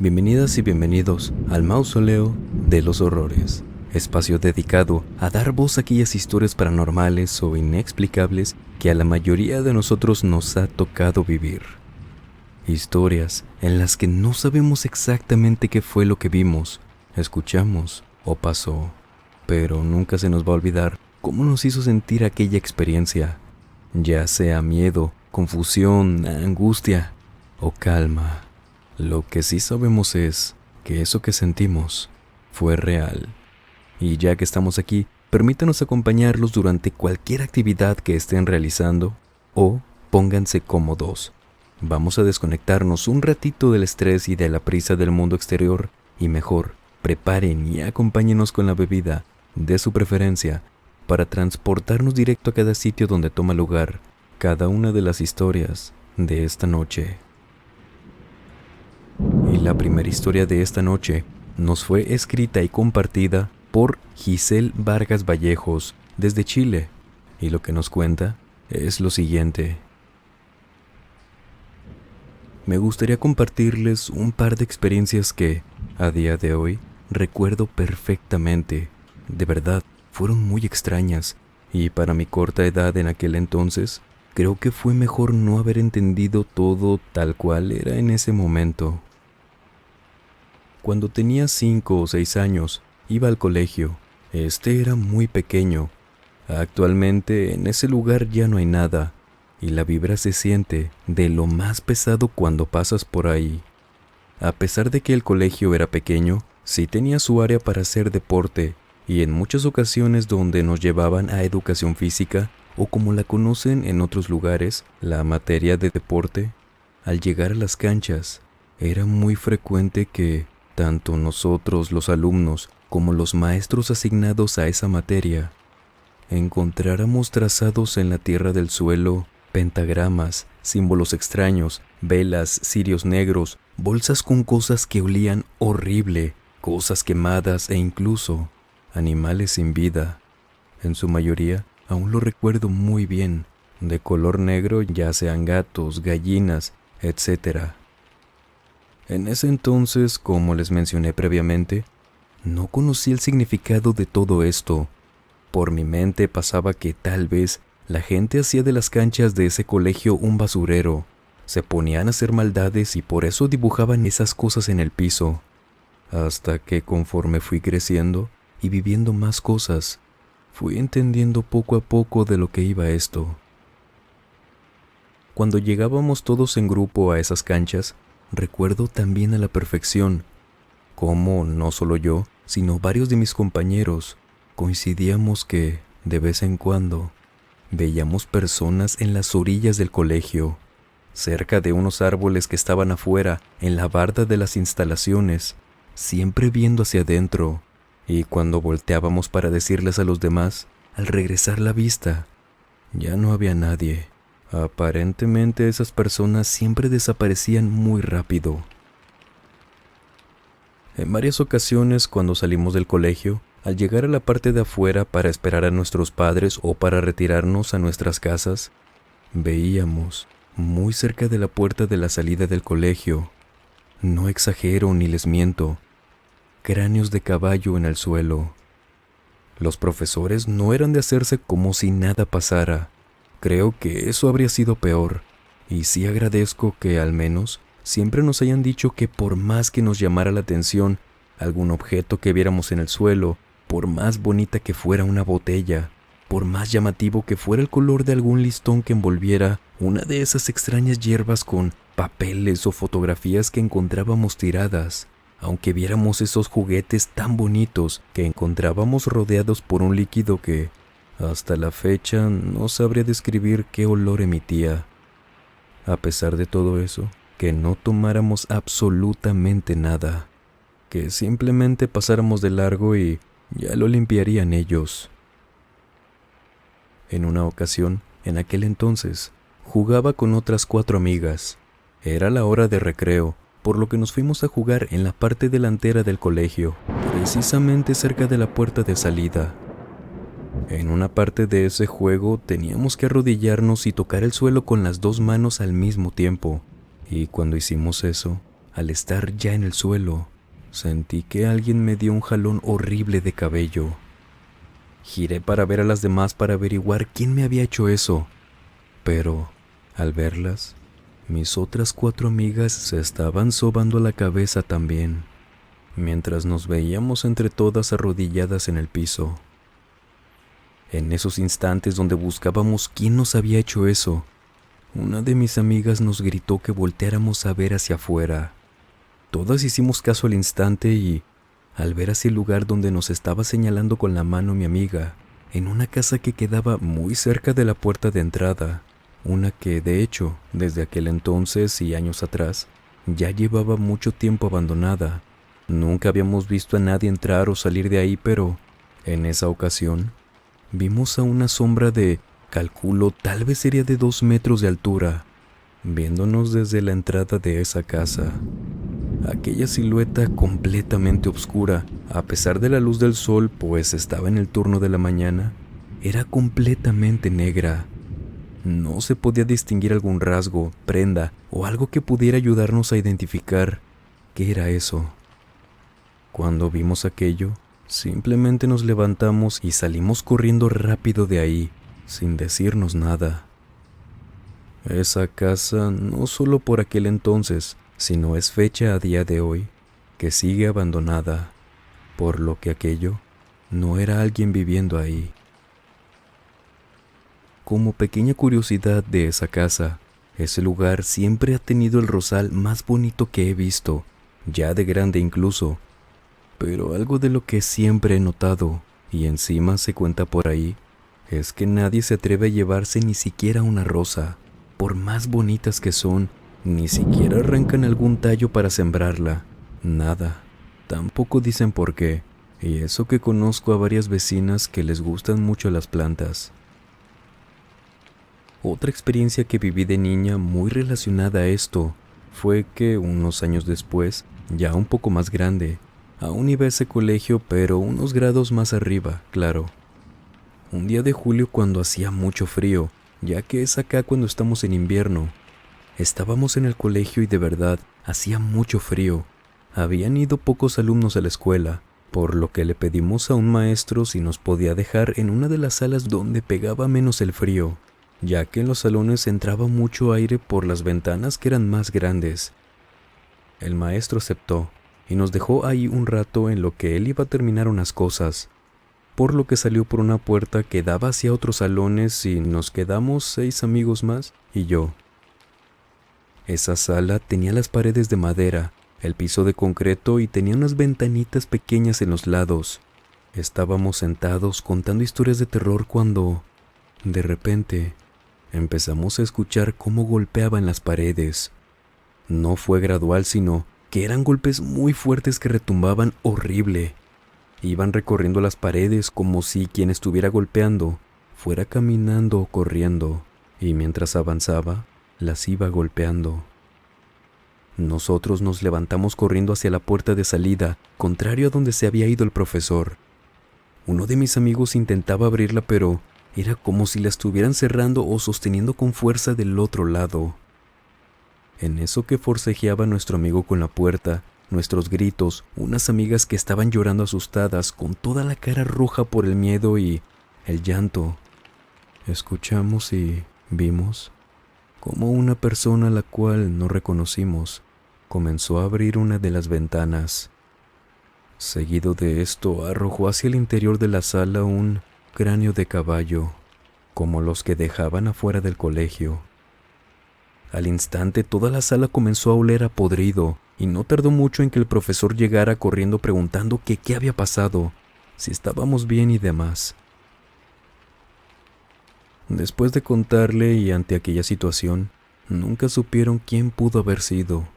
Bienvenidas y bienvenidos al Mausoleo de los Horrores, espacio dedicado a dar voz a aquellas historias paranormales o inexplicables que a la mayoría de nosotros nos ha tocado vivir. Historias en las que no sabemos exactamente qué fue lo que vimos, escuchamos o pasó, pero nunca se nos va a olvidar cómo nos hizo sentir aquella experiencia, ya sea miedo, confusión, angustia o calma. Lo que sí sabemos es que eso que sentimos fue real. Y ya que estamos aquí, permítanos acompañarlos durante cualquier actividad que estén realizando o pónganse cómodos. Vamos a desconectarnos un ratito del estrés y de la prisa del mundo exterior y mejor, preparen y acompáñenos con la bebida de su preferencia para transportarnos directo a cada sitio donde toma lugar cada una de las historias de esta noche. Y la primera historia de esta noche nos fue escrita y compartida por Giselle Vargas Vallejos desde Chile, y lo que nos cuenta es lo siguiente. Me gustaría compartirles un par de experiencias que, a día de hoy, recuerdo perfectamente. De verdad, fueron muy extrañas, y para mi corta edad en aquel entonces, creo que fue mejor no haber entendido todo tal cual era en ese momento. Cuando tenía 5 o 6 años, iba al colegio. Este era muy pequeño. Actualmente en ese lugar ya no hay nada, y la vibra se siente de lo más pesado cuando pasas por ahí. A pesar de que el colegio era pequeño, sí tenía su área para hacer deporte, y en muchas ocasiones donde nos llevaban a educación física, o como la conocen en otros lugares, la materia de deporte, al llegar a las canchas, era muy frecuente que tanto nosotros los alumnos como los maestros asignados a esa materia encontráramos trazados en la tierra del suelo pentagramas, símbolos extraños, velas, cirios negros, bolsas con cosas que olían horrible, cosas quemadas e incluso animales sin vida. En su mayoría, aún lo recuerdo muy bien, de color negro, ya sean gatos, gallinas, etc. En ese entonces, como les mencioné previamente, no conocí el significado de todo esto. Por mi mente pasaba que tal vez la gente hacía de las canchas de ese colegio un basurero. Se ponían a hacer maldades y por eso dibujaban esas cosas en el piso. Hasta que conforme fui creciendo y viviendo más cosas, fui entendiendo poco a poco de lo que iba esto. Cuando llegábamos todos en grupo a esas canchas, recuerdo también a la perfección cómo no solo yo, sino varios de mis compañeros coincidíamos que, de vez en cuando, veíamos personas en las orillas del colegio, cerca de unos árboles que estaban afuera, en la barda de las instalaciones, siempre viendo hacia adentro, y cuando volteábamos para decirles a los demás, al regresar la vista, ya no había nadie. Aparentemente esas personas siempre desaparecían muy rápido. En varias ocasiones cuando salimos del colegio, al llegar a la parte de afuera para esperar a nuestros padres o para retirarnos a nuestras casas, veíamos, muy cerca de la puerta de la salida del colegio, no exagero ni les miento, cráneos de caballo en el suelo. Los profesores no eran de hacerse como si nada pasara. Creo que eso habría sido peor, y sí agradezco que al menos siempre nos hayan dicho que por más que nos llamara la atención algún objeto que viéramos en el suelo, por más bonita que fuera una botella, por más llamativo que fuera el color de algún listón que envolviera una de esas extrañas hierbas con papeles o fotografías que encontrábamos tiradas, aunque viéramos esos juguetes tan bonitos que encontrábamos rodeados por un líquido que hasta la fecha no sabría describir qué olor emitía. A pesar de todo eso, que no tomáramos absolutamente nada, que simplemente pasáramos de largo y ya lo limpiarían ellos. En una ocasión, en aquel entonces, jugaba con otras 4 amigas. Era la hora de recreo, por lo que nos fuimos a jugar en la parte delantera del colegio, precisamente cerca de la puerta de salida. En una parte de ese juego teníamos que arrodillarnos y tocar el suelo con las 2 manos al mismo tiempo, y cuando hicimos eso, al estar ya en el suelo, sentí que alguien me dio un jalón horrible de cabello. Giré para ver a las demás para averiguar quién me había hecho eso, pero al verlas, mis otras 4 amigas se estaban sobando la cabeza también, mientras nos veíamos entre todas arrodilladas en el piso. En esos instantes donde buscábamos quién nos había hecho eso, una de mis amigas nos gritó que volteáramos a ver hacia afuera. Todas hicimos caso al instante y, al ver hacia el lugar donde nos estaba señalando con la mano mi amiga, en una casa que quedaba muy cerca de la puerta de entrada, una que, de hecho, desde aquel entonces y años atrás, ya llevaba mucho tiempo abandonada. Nunca habíamos visto a nadie entrar o salir de ahí, pero, en esa ocasión, vimos a una sombra de, calculo, tal vez sería de 2 metros de altura, viéndonos desde la entrada de esa casa. Aquella silueta completamente oscura, a pesar de la luz del sol, pues estaba en el turno de la mañana, era completamente negra. No se podía distinguir algún rasgo, prenda o algo que pudiera ayudarnos a identificar qué era eso. Cuando vimos aquello, simplemente nos levantamos y salimos corriendo rápido de ahí, sin decirnos nada. Esa casa, no solo por aquel entonces, sino es fecha a día de hoy, que sigue abandonada, por lo que aquello no era alguien viviendo ahí. Como pequeña curiosidad de esa casa, ese lugar siempre ha tenido el rosal más bonito que he visto, ya de grande incluso, pero algo de lo que siempre he notado, y encima se cuenta por ahí, es que nadie se atreve a llevarse ni siquiera una rosa. Por más bonitas que son, ni siquiera arrancan algún tallo para sembrarla. Nada. Tampoco dicen por qué, y eso que conozco a varias vecinas que les gustan mucho las plantas. Otra experiencia que viví de niña muy relacionada a esto fue que unos años después, ya un poco más grande, aún iba a ese colegio, pero unos grados más arriba, claro. Un día de julio cuando hacía mucho frío, ya que es acá cuando estamos en invierno. Estábamos en el colegio y de verdad hacía mucho frío. Habían ido pocos alumnos a la escuela, por lo que le pedimos a un maestro si nos podía dejar en una de las salas donde pegaba menos el frío, ya que en los salones entraba mucho aire por las ventanas que eran más grandes. El maestro aceptó y nos dejó ahí un rato en lo que él iba a terminar unas cosas, por lo que salió por una puerta que daba hacia otros salones y nos quedamos 6 amigos más y yo. Esa sala tenía las paredes de madera, el piso de concreto y tenía unas ventanitas pequeñas en los lados. Estábamos sentados contando historias de terror cuando, de repente, empezamos a escuchar cómo golpeaban las paredes. No fue gradual, sino que eran golpes muy fuertes que retumbaban horrible. Iban recorriendo las paredes como si quien estuviera golpeando fuera caminando o corriendo, y mientras avanzaba, las iba golpeando. Nosotros nos levantamos corriendo hacia la puerta de salida, contrario a donde se había ido el profesor. Uno de mis amigos intentaba abrirla, pero era como si la estuvieran cerrando o sosteniendo con fuerza del otro lado. En eso que forcejeaba nuestro amigo con la puerta, nuestros gritos, unas amigas que estaban llorando asustadas, con toda la cara roja por el miedo y el llanto, escuchamos y vimos cómo una persona a la cual no reconocimos comenzó a abrir una de las ventanas. Seguido de esto, arrojó hacia el interior de la sala un cráneo de caballo, como los que dejaban afuera del colegio. Al instante toda la sala comenzó a oler a podrido, y no tardó mucho en que el profesor llegara corriendo preguntando que qué había pasado, si estábamos bien y demás. Después de contarle y ante aquella situación, nunca supieron quién pudo haber sido.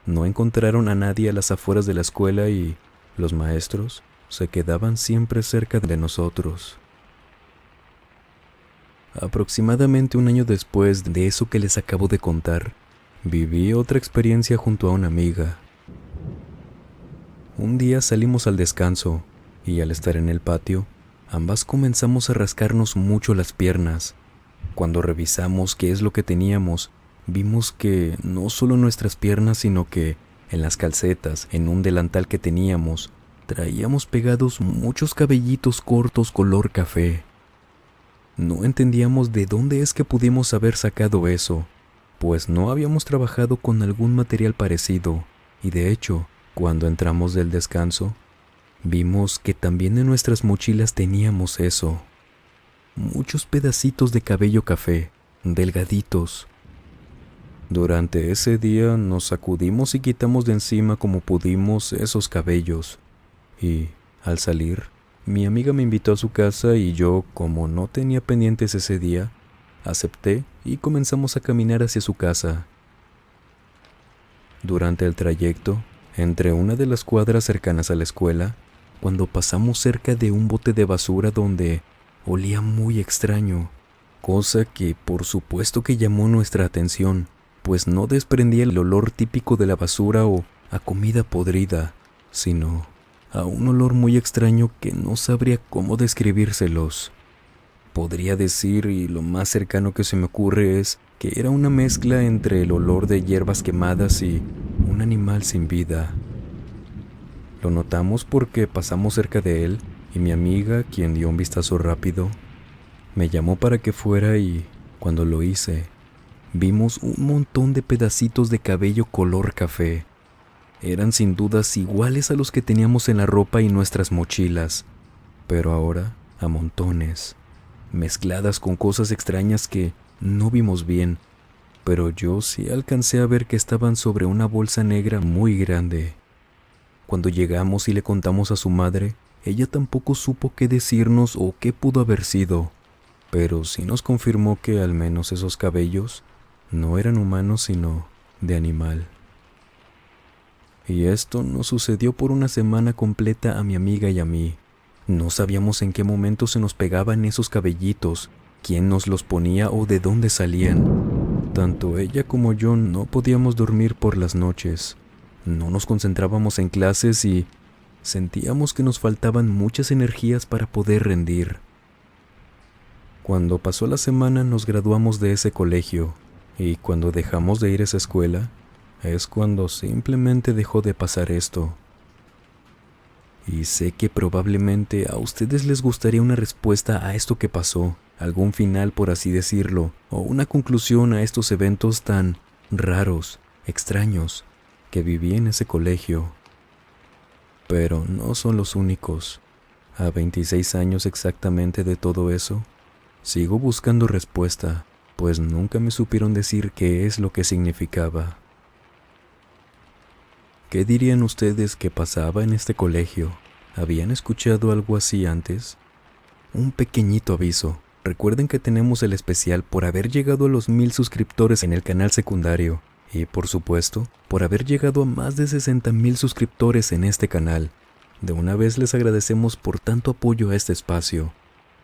No encontraron a nadie a las afueras de la escuela y los maestros se quedaban siempre cerca de nosotros. Aproximadamente un año después de eso que les acabo de contar, viví otra experiencia junto a una amiga. Un día salimos al descanso y al estar en el patio, ambas comenzamos a rascarnos mucho las piernas. Cuando revisamos qué es lo que teníamos, vimos que no solo nuestras piernas, sino que En las calcetas, en un delantal que teníamos, traíamos pegados muchos cabellitos cortos color café. No entendíamos de dónde es que pudimos haber sacado eso, pues no habíamos trabajado con algún material parecido, y de hecho, cuando entramos del descanso, vimos que también en nuestras mochilas teníamos eso. Muchos pedacitos de cabello café, delgaditos. Durante ese día nos sacudimos y quitamos de encima como pudimos esos cabellos. Y, al salir, mi amiga me invitó a su casa y yo, como no tenía pendientes ese día, acepté y comenzamos a caminar hacia su casa. Durante el trayecto, entre una de las cuadras cercanas a la escuela, cuando pasamos cerca de un bote de basura donde olía muy extraño, cosa que por supuesto que llamó nuestra atención, pues no desprendía el olor típico de la basura o a comida podrida, sino a un olor muy extraño que no sabría cómo describírselos. Podría decir, y lo más cercano que se me ocurre es que era una mezcla entre el olor de hierbas quemadas y un animal sin vida. Lo notamos porque pasamos cerca de él y mi amiga, quien dio un vistazo rápido, me llamó para que fuera y, cuando lo hice, vimos un montón de pedacitos de cabello color café. Eran sin dudas iguales a los que teníamos en la ropa y nuestras mochilas, pero ahora a montones, mezcladas con cosas extrañas que no vimos bien, pero yo sí alcancé a ver que estaban sobre una bolsa negra muy grande. Cuando llegamos y le contamos a su madre, ella tampoco supo qué decirnos o qué pudo haber sido, pero sí nos confirmó que al menos esos cabellos no eran humanos sino de animal. Y esto nos sucedió por una semana completa a mi amiga y a mí. No sabíamos en qué momento se nos pegaban esos cabellitos, quién nos los ponía o de dónde salían. Tanto ella como yo no podíamos dormir por las noches. No nos concentrábamos en clases y sentíamos que nos faltaban muchas energías para poder rendir. Cuando pasó la semana nos graduamos de ese colegio y cuando dejamos de ir a esa escuela es cuando simplemente dejó de pasar esto. Y sé que probablemente a ustedes les gustaría una respuesta a esto que pasó, algún final por así decirlo, o una conclusión a estos eventos tan raros, extraños, que viví en ese colegio. Pero no son los únicos. A 26 años exactamente de todo eso, sigo buscando respuesta, pues nunca me supieron decir qué es lo que significaba. ¿Qué dirían ustedes que pasaba en este colegio? ¿Habían escuchado algo así antes? Un pequeñito aviso. Recuerden que tenemos el especial por haber llegado a los 1000 suscriptores en el canal secundario. Y por supuesto, por haber llegado a más de 60,000 suscriptores en este canal. De una vez les agradecemos por tanto apoyo a este espacio.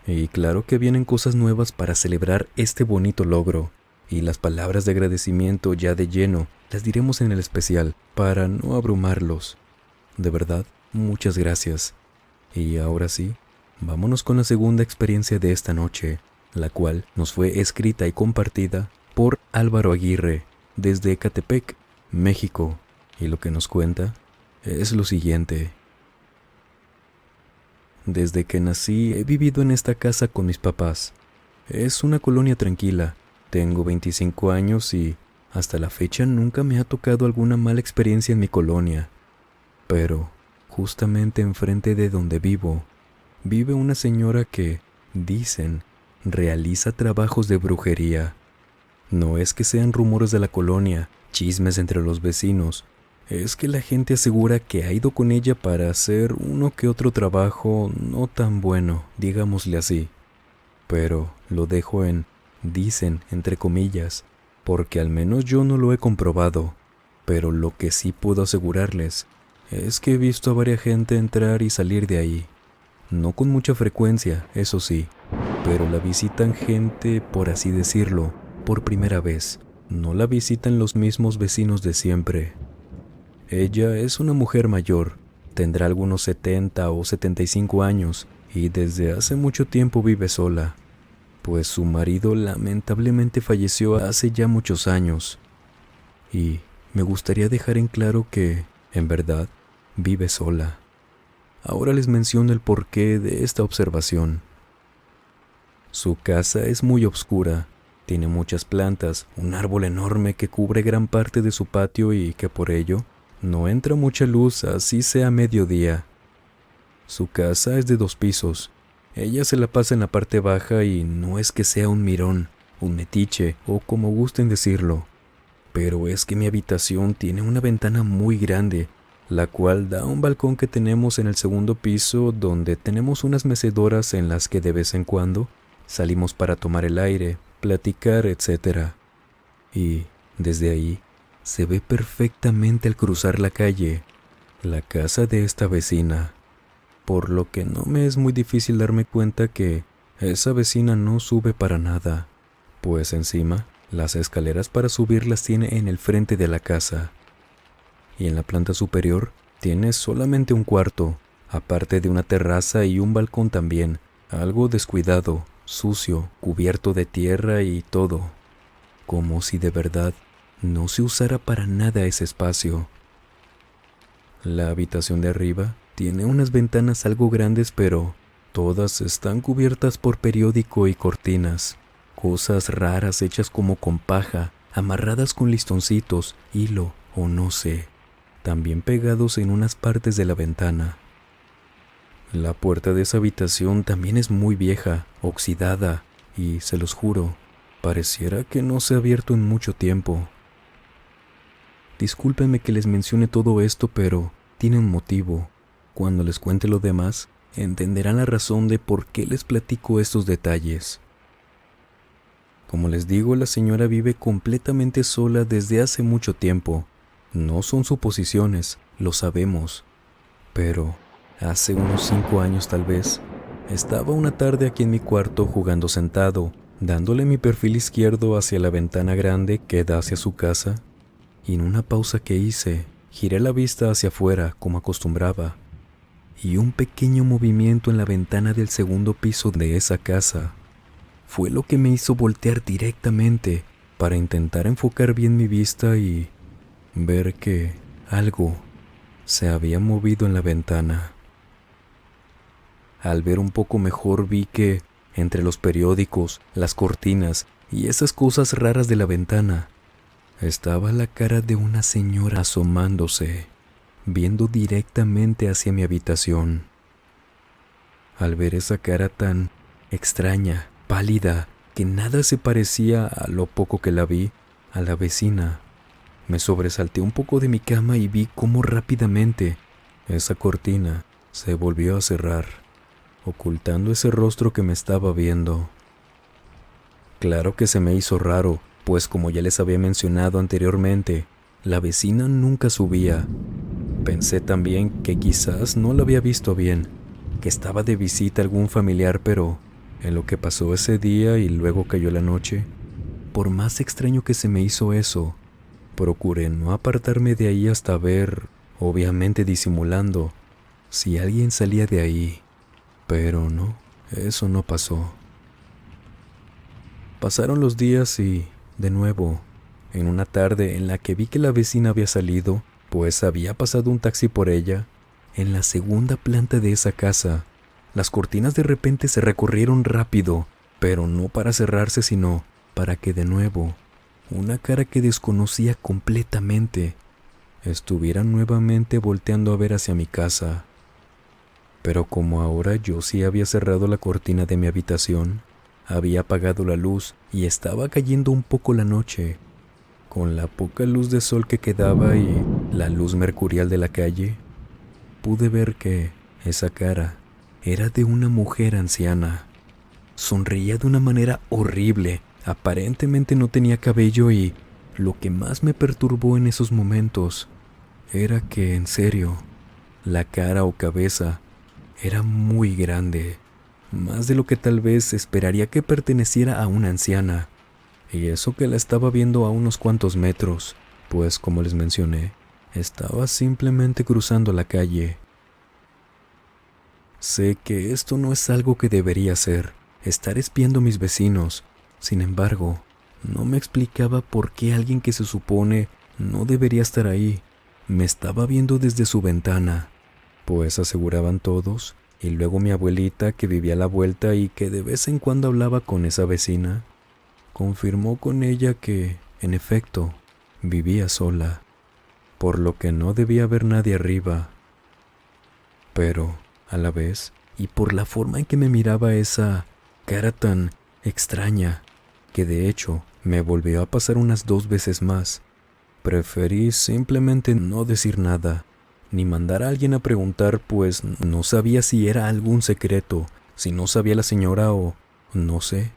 Y claro que vienen cosas nuevas para celebrar este bonito logro. Y las palabras de agradecimiento ya de lleno las diremos en el especial para no abrumarlos. De verdad, muchas gracias. Y ahora sí, vámonos con la segunda experiencia de esta noche, la cual nos fue escrita y compartida por Álvaro Aguirre, desde Ecatepec, México, y lo que nos cuenta es lo siguiente. Desde que nací he vivido en esta casa con mis papás. Es una colonia tranquila, tengo 25 años y hasta la fecha nunca me ha tocado alguna mala experiencia en mi colonia. Pero, justamente enfrente de donde vivo, vive una señora que, dicen, realiza trabajos de brujería. No es que sean rumores de la colonia, chismes entre los vecinos, es que la gente asegura que ha ido con ella para hacer uno que otro trabajo no tan bueno, digámosle así. Pero lo dejo en dicen, entre comillas, porque al menos yo no lo he comprobado, pero lo que sí puedo asegurarles es que he visto a varias gente entrar y salir de ahí. No con mucha frecuencia, eso sí, pero la visitan gente, por así decirlo, por primera vez. No la visitan los mismos vecinos de siempre. Ella es una mujer mayor, tendrá algunos 70 o 75 años y desde hace mucho tiempo vive sola, pues su marido lamentablemente falleció hace ya muchos años. Y me gustaría dejar en claro que, en verdad, vive sola. Ahora les menciono el porqué de esta observación. Su casa es muy oscura, tiene muchas plantas, un árbol enorme que cubre gran parte de su patio y que por ello no entra mucha luz así sea mediodía. Su casa es de 2 pisos. Ella se la pasa en la parte baja y no es que sea un mirón, un metiche o como gusten decirlo, pero es que mi habitación tiene una ventana muy grande, la cual da a un balcón que tenemos en el 2.º piso donde tenemos unas mecedoras en las que de vez en cuando salimos para tomar el aire, platicar, etc. Y desde ahí se ve perfectamente al cruzar la calle la casa de esta vecina, por lo que no me es muy difícil darme cuenta que esa vecina no sube para nada, pues encima las escaleras para subir las tiene en el frente de la casa. Y en la planta superior tiene solamente un cuarto, aparte de una terraza y un balcón también, algo descuidado, sucio, cubierto de tierra y todo, como si de verdad no se usara para nada ese espacio. La habitación de arriba tiene unas ventanas algo grandes, pero todas están cubiertas por periódico y cortinas, cosas raras hechas como con paja, amarradas con listoncitos, hilo o no sé, también pegados en unas partes de la ventana. La puerta de esa habitación también es muy vieja, oxidada, y se los juro, pareciera que no se ha abierto en mucho tiempo. Discúlpenme que les mencione todo esto, pero tiene un motivo. Cuando les cuente lo demás, entenderán la razón de por qué les platico estos detalles. Como les digo, la señora vive completamente sola desde hace mucho tiempo. No son suposiciones, lo sabemos. Pero hace unos 5 años tal vez, estaba una tarde aquí en mi cuarto jugando sentado, dándole mi perfil izquierdo hacia la ventana grande que da hacia su casa, y en una pausa que hice, giré la vista hacia afuera como acostumbraba, y un pequeño movimiento en la ventana del 2.º piso de esa casa fue lo que me hizo voltear directamente para intentar enfocar bien mi vista y ver que algo se había movido en la ventana. Al ver un poco mejor vi que entre los periódicos, las cortinas y esas cosas raras de la ventana estaba la cara de una señora asomándose, viendo directamente hacia mi habitación. Al ver esa cara tan extraña, pálida, que nada se parecía a lo poco que la vi, a la vecina, me sobresalté un poco de mi cama y vi cómo rápidamente esa cortina se volvió a cerrar, ocultando ese rostro que me estaba viendo. Claro que se me hizo raro, pues como ya les había mencionado anteriormente, la vecina nunca subía. Pensé también que quizás no la había visto bien, que estaba de visita algún familiar, pero en lo que pasó ese día y luego cayó la noche, por más extraño que se me hizo eso, procuré no apartarme de ahí hasta ver, obviamente disimulando, si alguien salía de ahí. Pero no, eso no pasó. Pasaron los días y, de nuevo, en una tarde en la que vi que la vecina había salido, pues había pasado un taxi por ella, en la 2.ª planta de esa casa, las cortinas de repente se recorrieron rápido, pero no para cerrarse, sino para que de nuevo, una cara que desconocía completamente, estuviera nuevamente volteando a ver hacia mi casa. Pero como ahora yo sí había cerrado la cortina de mi habitación, había apagado la luz y estaba cayendo un poco la noche, con la poca luz de sol que quedaba y la luz mercurial de la calle, pude ver que esa cara era de una mujer anciana. Sonreía de una manera horrible, aparentemente no tenía cabello y lo que más me perturbó en esos momentos era que, en serio, la cara o cabeza era muy grande, más de lo que tal vez esperaría que perteneciera a una anciana, y eso que la estaba viendo a unos cuantos metros, pues como les mencioné, estaba simplemente cruzando la calle. Sé que esto no es algo que debería hacer, estar espiando a mis vecinos. Sin embargo, no me explicaba por qué alguien que se supone no debería estar ahí. Me estaba viendo desde su ventana, pues aseguraban todos, y luego mi abuelita, que vivía a la vuelta y que de vez en cuando hablaba con esa vecina, confirmó con ella que, en efecto, vivía sola, por lo que no debía haber nadie arriba. Pero, a la vez, y por la forma en que me miraba esa cara tan extraña, que de hecho me volvió a pasar unas 2 veces más, preferí simplemente no decir nada, ni mandar a alguien a preguntar, pues no sabía si era algún secreto, si no sabía la señora o no sé.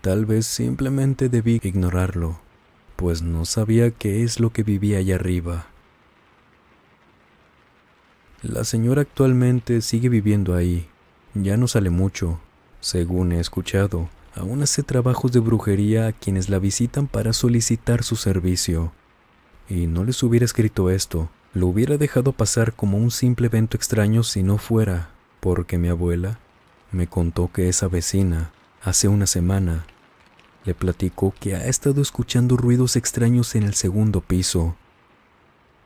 Tal vez simplemente debí ignorarlo, pues no sabía qué es lo que vivía allá arriba. La señora actualmente sigue viviendo ahí. Ya no sale mucho, según he escuchado. Aún hace trabajos de brujería a quienes la visitan para solicitar su servicio. Y no les hubiera escrito esto, lo hubiera dejado pasar como un simple evento extraño si no fuera, porque mi abuela me contó que esa vecina, hace una semana, le platicó que ha estado escuchando ruidos extraños en el segundo piso,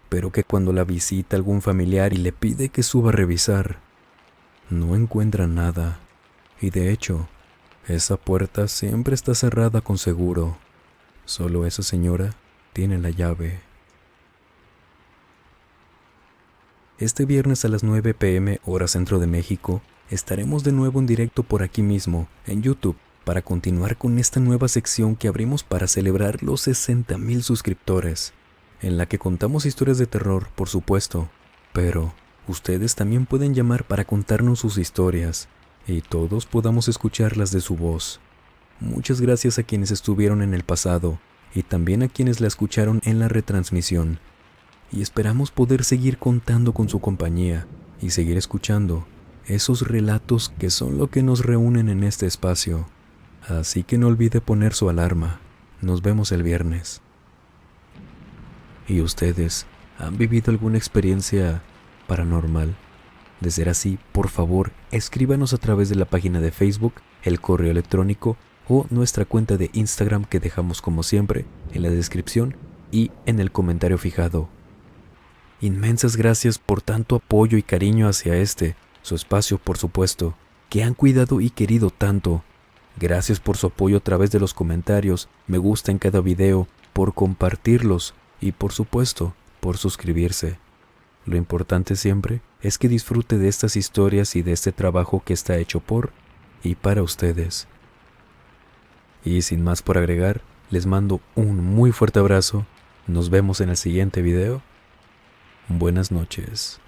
pero que cuando la visita algún familiar y le pide que suba a revisar, no encuentra nada. Y de hecho, esa puerta siempre está cerrada con seguro. Solo esa señora tiene la llave. Este viernes a las 9 p.m. hora centro de México, estaremos de nuevo en directo por aquí mismo, en YouTube, para continuar con esta nueva sección que abrimos para celebrar los 60,000 suscriptores, en la que contamos historias de terror, por supuesto, pero ustedes también pueden llamar para contarnos sus historias, y todos podamos escucharlas de su voz. Muchas gracias a quienes estuvieron en el pasado, y también a quienes la escucharon en la retransmisión. Y esperamos poder seguir contando con su compañía y seguir escuchando esos relatos que son lo que nos reúnen en este espacio. Así que no olvide poner su alarma. Nos vemos el viernes. ¿Y ustedes han vivido alguna experiencia paranormal? De ser así, por favor, escríbanos a través de la página de Facebook, el correo electrónico o nuestra cuenta de Instagram que dejamos como siempre en la descripción y en el comentario fijado. Inmensas gracias por tanto apoyo y cariño hacia su espacio, por supuesto, que han cuidado y querido tanto. Gracias por su apoyo a través de los comentarios, me gusta en cada video, por compartirlos y por supuesto, por suscribirse. Lo importante siempre es que disfrute de estas historias y de este trabajo que está hecho por y para ustedes. Y sin más por agregar, les mando un muy fuerte abrazo. Nos vemos en el siguiente video. Buenas noches.